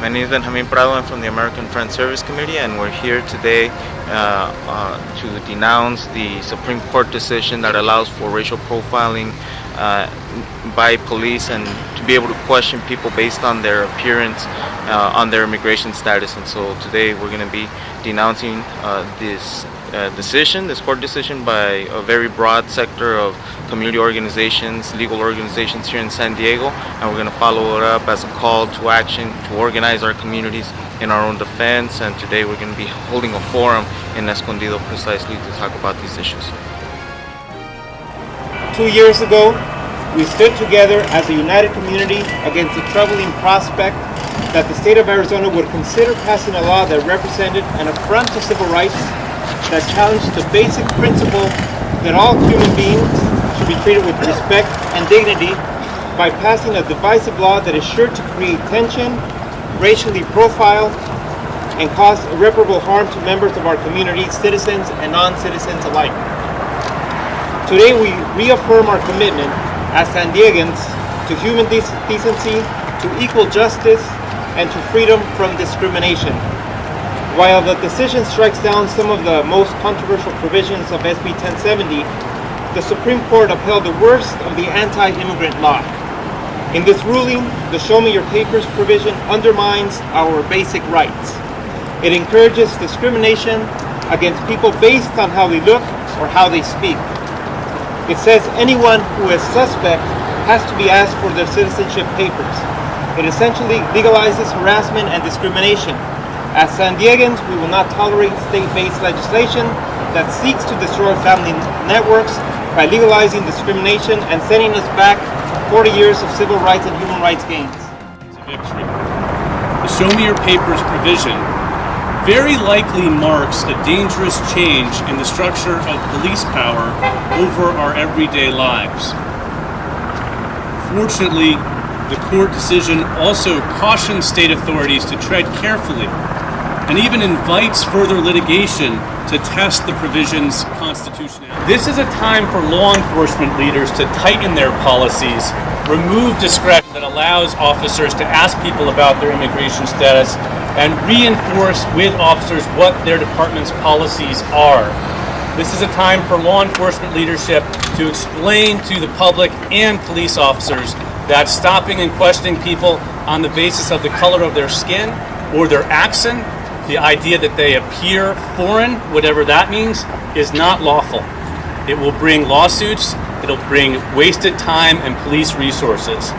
My name is Benjamin Prado. I'm from the American Friends Service Committee, and we're here today to denounce the Supreme Court decision that allows for racial profiling by police and to be able to question people based on their appearance, on their immigration status. And so today we're going to be denouncing this court decision by a very broad sector of community organizations, legal organizations here in San Diego, and we're going to follow it up as a call to action to organize our communities in our own defense. And today we're going to be holding a forum in Escondido precisely to talk about these issues. 2 years ago, we stood together as a united community against the troubling prospect that the state of Arizona would consider passing a law that represented an affront to civil rights, that challenged the basic principle that all human beings should be treated with respect and dignity, by passing a divisive law that is sure to create tension, racially profile, and cause irreparable harm to members of our community, citizens and non-citizens alike. Today we reaffirm our commitment as San Diegans to human decency, to equal justice, and to freedom from discrimination. While the decision strikes down some of the most controversial provisions of SB 1070, the Supreme Court upheld the worst of the anti-immigrant law. In this ruling, the Show Me Your Papers provision undermines our basic rights. It encourages discrimination against people based on how they look or how they speak. It says anyone who is suspect has to be asked for their citizenship papers. It essentially legalizes harassment and discrimination. As San Diegans, we will not tolerate state-based legislation that seeks to destroy family networks by legalizing discrimination and sending us back 40 years of civil rights and human rights gains. Victory. The Show Me Your Papers provision very likely marks a dangerous change in the structure of police power over our everyday lives. Fortunately, the court decision also cautions state authorities to tread carefully and even invites further litigation to test the provision's constitutionality. This is a time for law enforcement leaders to tighten their policies, remove discretion that allows officers to ask people about their immigration status, and reinforce with officers what their department's policies are. This is a time for law enforcement leadership to explain to the public and police officers that stopping and questioning people on the basis of the color of their skin or their accent, the idea that they appear foreign, whatever that means, is not lawful. It will bring lawsuits, it'll bring wasted time and police resources.